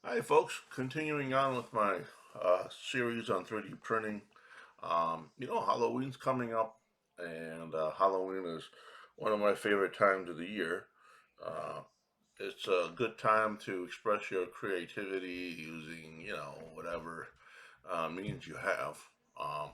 Hi, folks. Continuing on with my series on 3D printing. Halloween's coming up, and Halloween is one of my favorite times of the year. Uh, it's a good time to express your creativity using, whatever means you have. Um,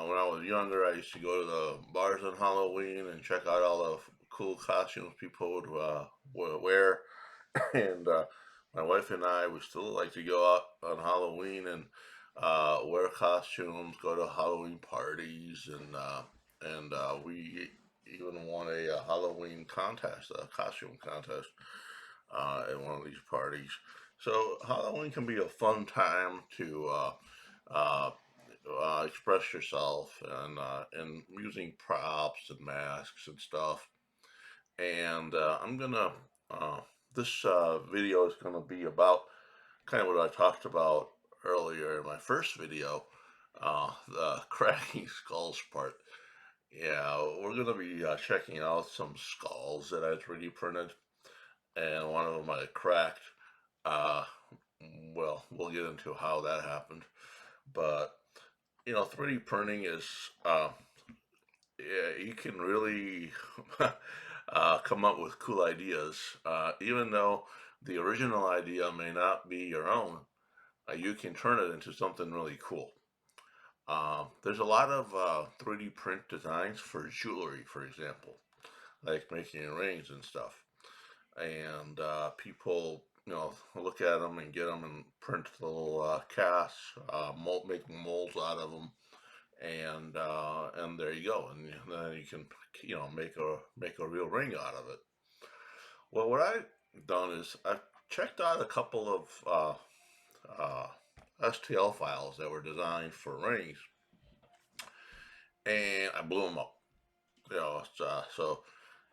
when I was younger, I used to go to the bars on Halloween and check out all the cool costumes people would wear. And my wife and I would still like to go out on Halloween and wear costumes, go to Halloween parties, and we even won a Halloween contest, a costume contest, at one of these parties. So Halloween can be a fun time to uh, express yourself and using props and masks and stuff. And I'm gonna uh, this video is gonna be about kind of what I talked about earlier in my first video, the cracking skulls part. Yeah, we're gonna be checking out some skulls that I 3D printed, and one of them I cracked. Uh, well, we'll get into how that happened, but 3D printing is yeah, you can really come up with cool ideas. Even though the original idea may not be your own, you can turn it into something really cool. There's a lot of 3D print designs for jewelry, for example, like making rings and stuff. And people, look at them and get them and print little casts, make molds out of them, and there you go, and then you can make a real ring out of it. Well, what I've done is I've checked out a couple of uh, STL files that were designed for rings, and I blew them up.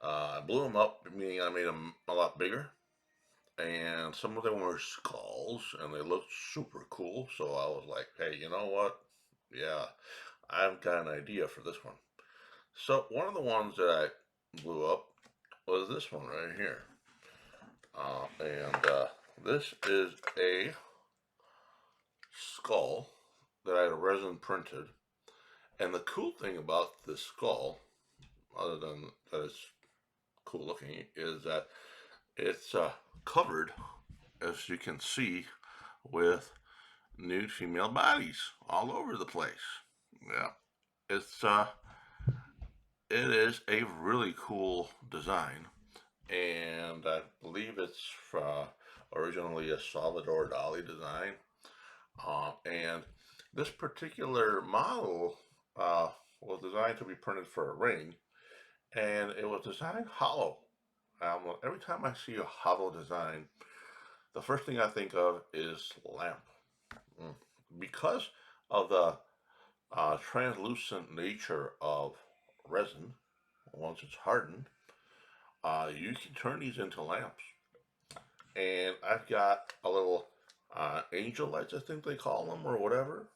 I blew them up, meaning I made them a lot bigger, and some of them were skulls, and they looked super cool. So I was like, hey, you know what? Yeah, I've got an idea for this one. So one of the ones that I blew up was this one right here. And this is a skull that I had resin printed. And the cool thing about this skull, other than that it's cool looking, is that it's covered, as you can see, with nude female bodies all over the place. Yeah, it's it is a really cool design, and I believe it's originally a Salvador Dali design. And this particular model uh, was designed to be printed for a ring, and it was designed hollow. Every time I see a hollow design, the first thing I think of is lamp. Mm. Because of the translucent nature of resin, once it's hardened, you can turn these into lamps. And I've got a little angel lights, I think they call them, or whatever.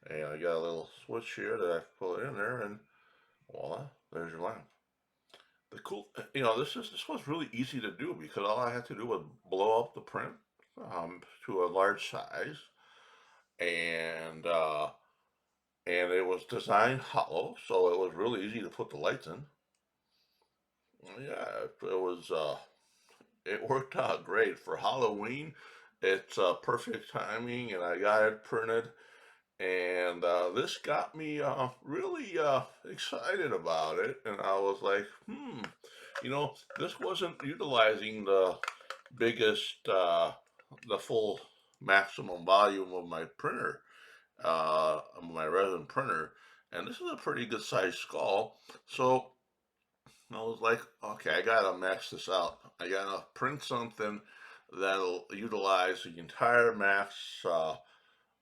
And I got a little switch here that I put in there, and voila, there's your lamp. The cool, this was really easy to do because all I had to do was blow up the print to a large size, and uh, and it was designed hollow, so it was really easy to put the lights in. Yeah, it was. It worked out great for Halloween. It's perfect timing, and I got it printed. And this got me really excited about it. And I was like, this wasn't utilizing the biggest, the full maximum volume of my printer, my resin printer. And this is a pretty good sized skull. So I was like, okay, I gotta max this out. I gotta print something that'll utilize the entire max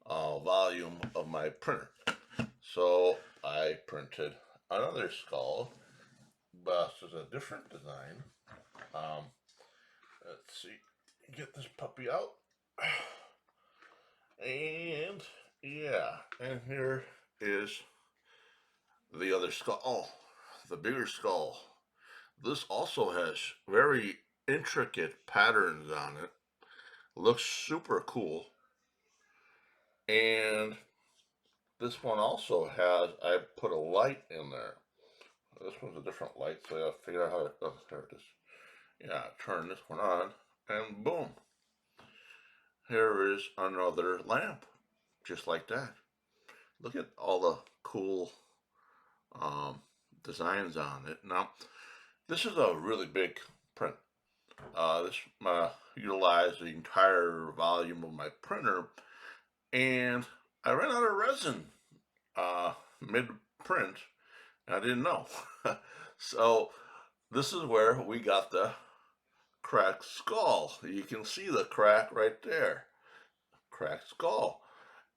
volume of my printer. So I printed another skull, but it's a different design. Um, let's see, get this puppy out. And yeah, and here is the other skull. Oh, the bigger skull. This also has very intricate patterns on it Looks super cool. And this one also has, I put a light in there. This one's a different light, so I gotta figure out how to, oh, there it is. Yeah, turn this one on, and boom, here is another lamp, just like that. Look at all the cool um, designs on it. Now, this is a really big print. This utilized the entire volume of my printer, and I ran out of resin uh, mid print. I didn't know. So this is where we got the cracked skull. You can see the crack right there. Cracked skull.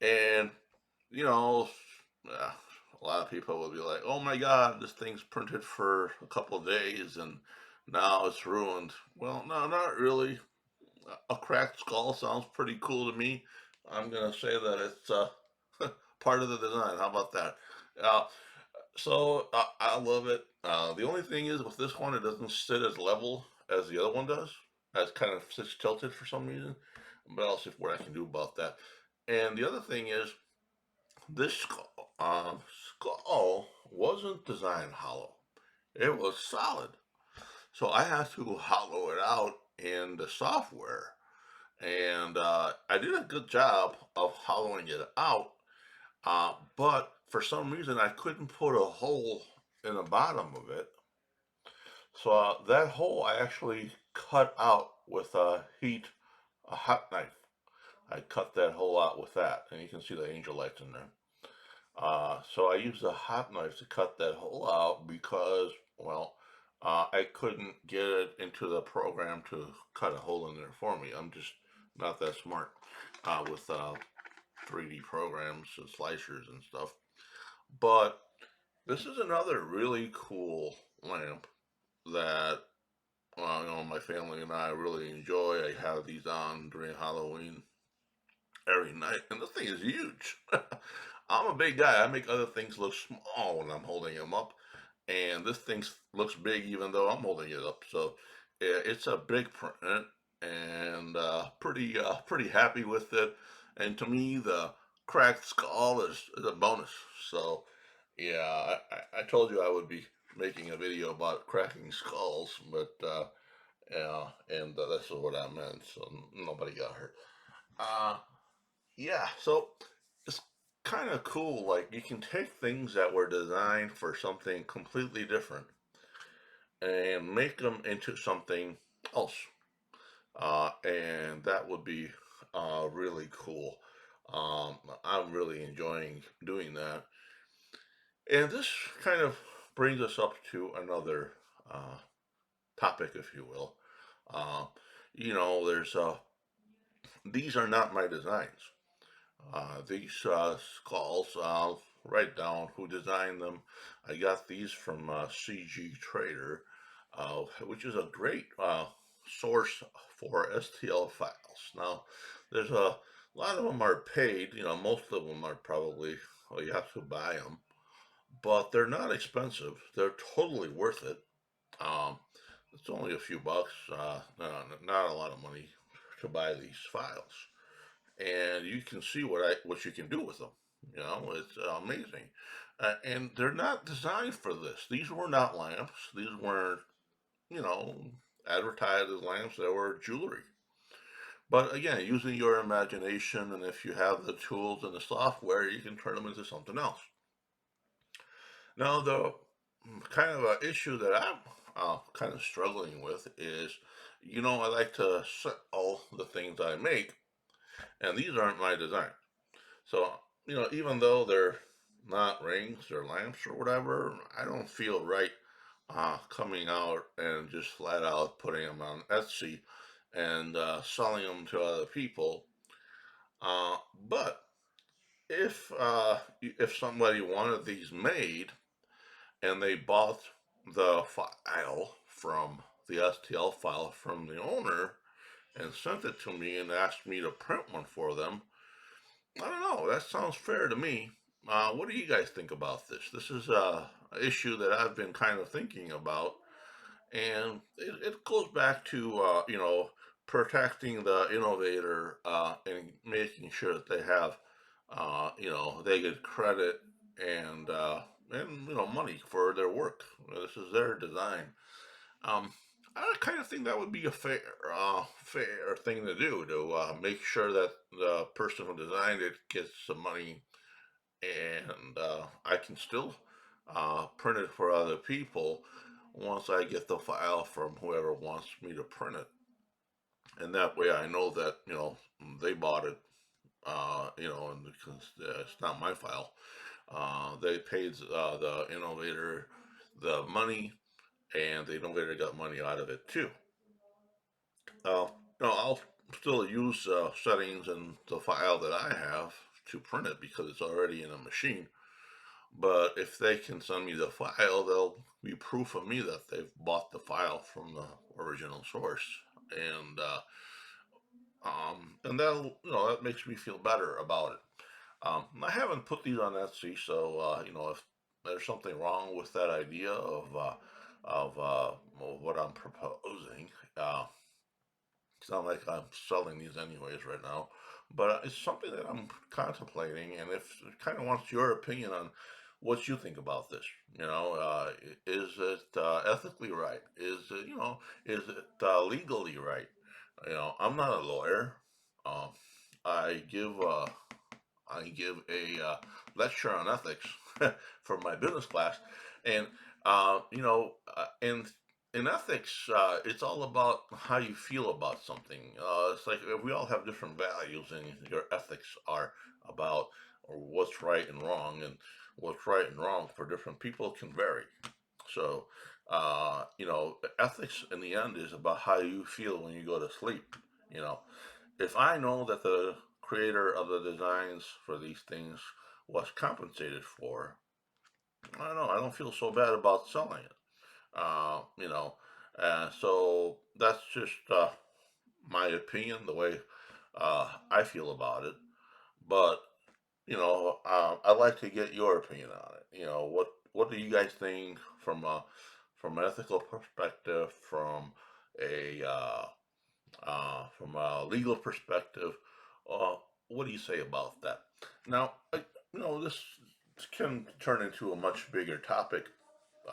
And, you know, uh, a lot of people will be like, oh my God, this thing's printed for a couple of days and now it's ruined. Well, no, not really. A cracked skull sounds pretty cool to me. I'm going to say that it's part of the design. How about that? Uh, I love it. The only thing is with this one, it doesn't sit as level as the other one does. It's kind of sits tilted for some reason. But I'll see what I can do about that. And the other thing is, this skull wasn't designed hollow. It was solid. So I had to hollow it out in the software. And I did a good job of hollowing it out. But for some reason, I couldn't put a hole in the bottom of it. So that hole I actually cut out with a hot knife. I cut that hole out with that, and you can see the angel lights in there. So I used a hot knife to cut that hole out because, well, I couldn't get it into the program to cut a hole in there for me. I'm just not that smart with 3D programs and slicers and stuff. But this is another really cool lamp that my family and I really enjoy. I have these on during Halloween every night, and this thing is huge. I'm a big guy. I make other things look small when I'm holding them up, and this thing looks big even though I'm holding it up. So it's a big print, and pretty happy with it. And to me, the cracked skull is a bonus. So yeah, I told you I would be making a video about cracking skulls, but yeah, and this is what I meant. So nobody got hurt. Uh, yeah, so it's kind of cool. Like you can take things that were designed for something completely different and make them into something else, and that would be really cool. I'm really enjoying doing that, and this kind of brings us up to another uh, topic, if you will. Uh, there's these are not my designs. These skulls, I'll write down who designed them. I got these from CG Trader, which is a great source for STL files. Now, there's a lot of them are paid. Most of them are probably, well, you have to buy them, but they're not expensive. They're totally worth it. Um, it's only a few bucks, not a lot of money to buy these files, and you can see what you can do with them. It's amazing, and they're not designed for this. These were not lamps. These weren't you know advertised as lamps. They were jewelry. But again, using your imagination, and if you have the tools and the software, you can turn them into something else. Now, the kind of issue that I'm kind of struggling with is, I like to sell the things I make, and these aren't my design. So, even though they're not rings or lamps or whatever, I don't feel right coming out and just flat out putting them on Etsy and selling them to other people. Uh, but if somebody wanted these made and they bought the file from the STL file from the owner and sent it to me and asked me to print one for them, I don't know. That sounds fair to me. What do you guys think about this? This is a issue that I've been kind of thinking about, and it goes back to protecting the innovator and making sure that they have, they get credit and money for their work. This is their design. Um, I kind of think that would be a fair thing to do to make sure that the person who designed it gets some money, and I can still print it for other people once I get the file from whoever wants me to print it, and that way I know that they bought it, and because it's not my file. They paid the innovator the money, and the innovator got money out of it too. Uh, no, I'll still use settings in the file that I have to print it because it's already in a machine. But if they can send me the file, they'll be proof of me that they've bought the file from the original source, and that makes me feel better about it. I haven't put these on Etsy, so if there's something wrong with that idea of what I'm proposing, it's not like I'm selling these anyways right now, but it's something that I'm contemplating, and if kind of wants your opinion on what you think about this. Is it ethically right? Is it legally right? I'm not a lawyer. Um, I give a lecture on ethics for my business class, and in ethics, it's all about how you feel about something. It's like we all have different values, and your ethics are about what's right and wrong, and what's right and wrong for different people can vary. So, ethics in the end is about how you feel when you go to sleep. You know, if I know that the creator of the designs for these things was compensated for, I don't know. I don't feel so bad about selling it. Uh, you know, so that's just my opinion, the way I feel about it. But I'd like to get your opinion on it. What do you guys think from an ethical perspective, from a legal perspective? Uh, what do you say about that? Now, this can turn into a much bigger topic,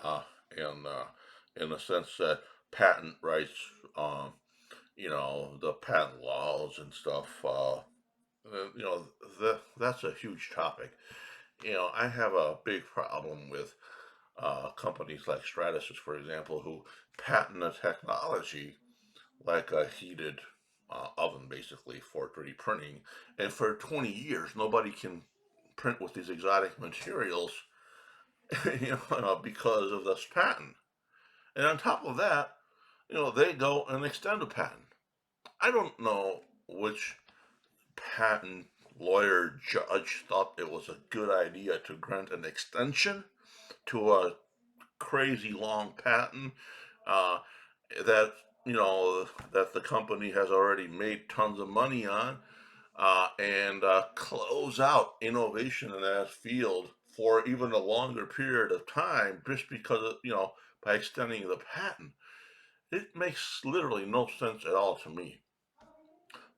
uh, in the sense that patent rights, um, the patent laws and stuff. Uh, you know, that's a huge topic. I have a big problem with companies like Stratasys, for example, who patent a technology like a heated oven, basically, for 3D printing. And for 20 years, nobody can print with these exotic materials, because of this patent. And on top of that, they go and extend a patent. I don't know which patent lawyer judge thought it was a good idea to grant an extension to a crazy long patent uh, that that the company has already made tons of money on, and close out innovation in that field for even a longer period of time just because of, by extending the patent. It makes literally no sense at all to me.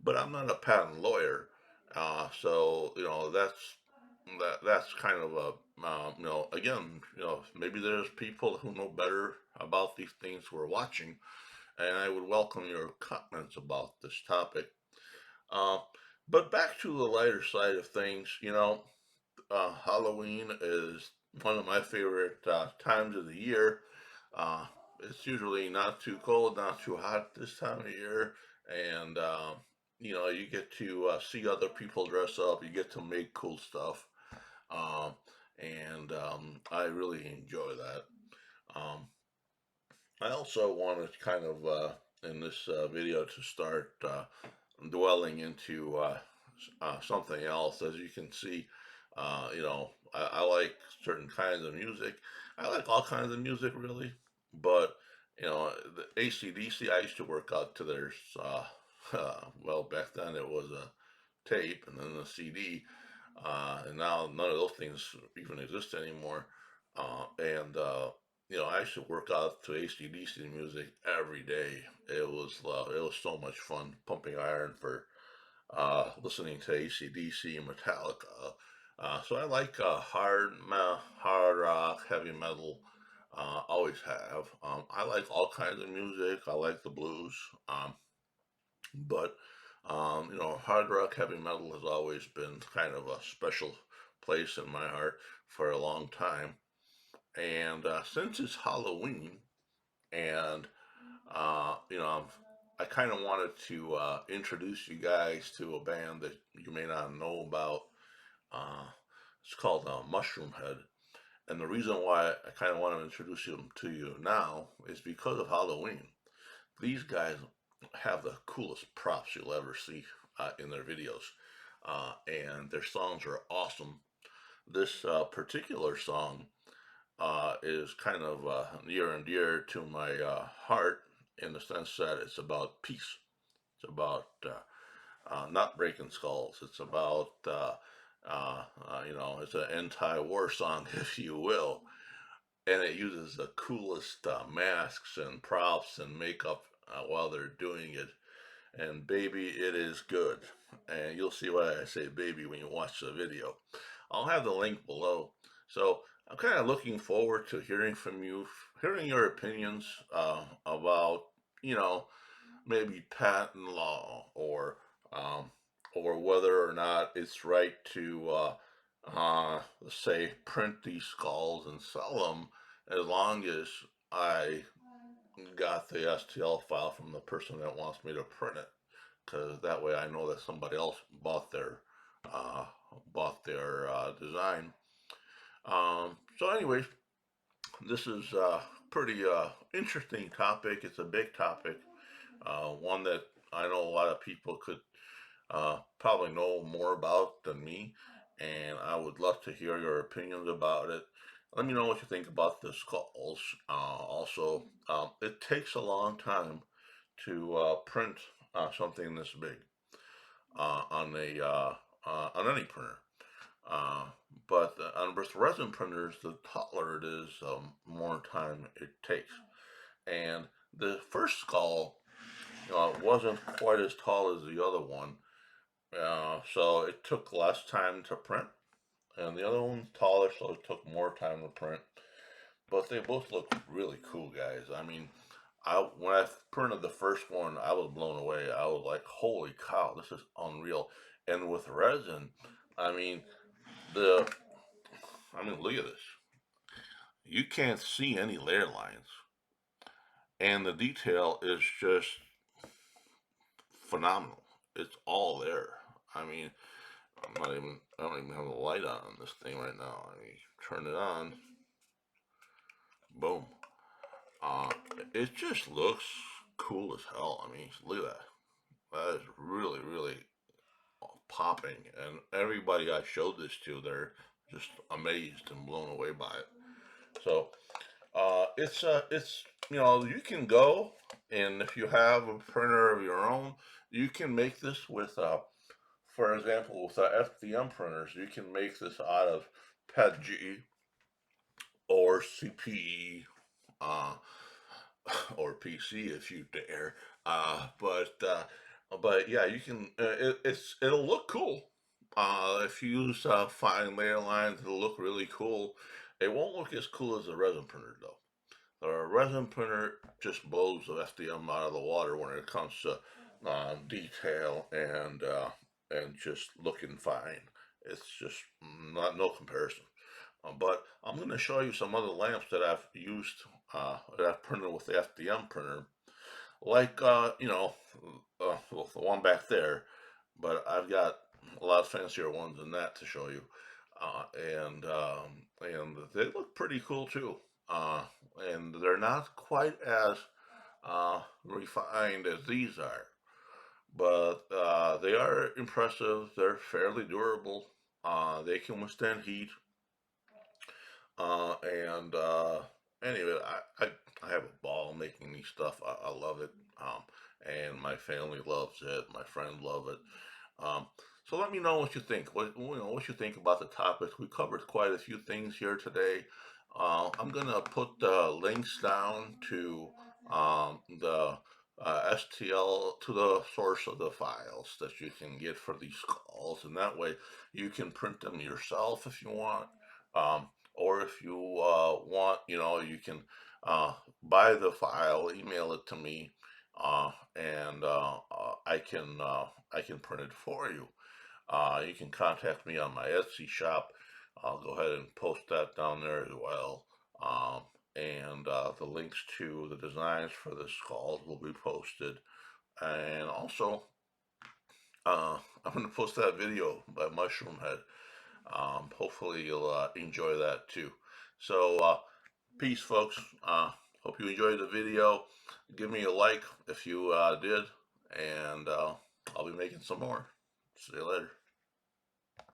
But I'm not a patent lawyer, so that's kind of a again, maybe there's people who know better about these things who are watching, and I would welcome your comments about this topic. Uh, but back to the lighter side of things, Halloween is one of my favorite times of the year. Uh, it's usually not too cold, not too hot this time of year, and you get to see other people dress up. You get to make cool stuff, um, and I really enjoy that. Um, I also wanted kind of in this video to start dwelling into something else. As you can see, I like certain kinds of music. I like all kinds of music, really. But, the ACDC, I used to work out to their, well, back then it was a tape and then a CD. And now none of those things even exist anymore. And I used to work out to AC/DC music every day. It was so much fun pumping iron for listening to AC/DC and Metallica. So I like hard rock, heavy metal. Always have. I like all kinds of music. I like the blues. But hard rock, heavy metal has always been kind of a special place in my heart for a long time. And since it's Halloween, and I kind of wanted to introduce you guys to a band that you may not know about. Uh, it's called Mushroomhead, and the reason why I kind of want to introduce them to you now is because of Halloween. These guys have the coolest props you'll ever see in their videos, and their songs are awesome. This particular song is kind of near and dear to my heart in the sense that it's about peace. It's about not breaking skulls. It's about it's an anti-war song, if you will, and it uses the coolest masks and props and makeup while they're doing it. And baby, it is good. And you'll see why I say baby when you watch the video. I'll have the link below. So I'm kind of looking forward to hearing from you, hearing your opinions about, you know, maybe patent law um, or whether or not it's right to say print these skulls and sell them as long as I got the STL file from the person that wants me to print it, because that way I know that somebody else uh, bought their design. So, anyways, this is a pretty interesting topic. It's a big topic, one that I know a lot of people could probably know more about than me, and I would love to hear your opinions about it. Let me know what you think about the skulls. Also, it takes a long time to print something this big on any printer. Uh, but with resin printers, the taller it is, more time it takes. And the first skull wasn't quite as tall as the other one, so it took less time to print. And the other one's taller, so it took more time to print. But they both look really cool, guys. I mean, when I printed the first one, I was blown away. I was like, "Holy cow, this is unreal!" And with resin, I mean, the look at this. You can't see any layer lines, and the detail is just phenomenal. It's all there. I mean, I don't even have a light on this thing right now. I mean, turn it on, boom. Uh, it just looks cool as hell. I mean, look at that. That is really, really popping. And everybody I showed this to, they're just amazed and blown away by it. So, it's you can go, and if you have a printer of your own, you can make this with for example, with FDM printers, you can make this out of PETG or CPE, uh, or PC if you dare. But yeah, you can. It'll look cool. If you use fine layer lines, it'll look really cool. It won't look as cool as a resin printer though. The resin printer just blows the FDM out of the water when it comes to detail and just looking fine. It's just not no comparison. But I'm going to show you some other lamps that I've used that I've printed with the FDM printer, like well, the one back there. But I've got a lot fancier ones than that to show you, uh, and and they look pretty cool too. Uh, and they're not quite as refined as these are, but they are impressive. They're fairly durable. They can withstand heat. And anyway, I have a ball making these stuff. I love it. And my family loves it. My friends love it. Um, so let me know what you think. What you think about the topic. We covered quite a few things here today. I'm gonna put the links down to the STL to the source of the files that you can get for these skulls, and that way you can print them yourself if you want, or if you want, you can buy the file, email it to me, and I can print it for you. You can contact me on my Etsy shop. I'll go ahead and post that down there as well. Um, and the links to the designs for the skulls will be posted. And also, I'm going to post that video by Mushroomhead. Hopefully, you'll enjoy that too. So, peace, folks. Hope you enjoyed the video. Give me a like if you did, and I'll be making some more. See you later.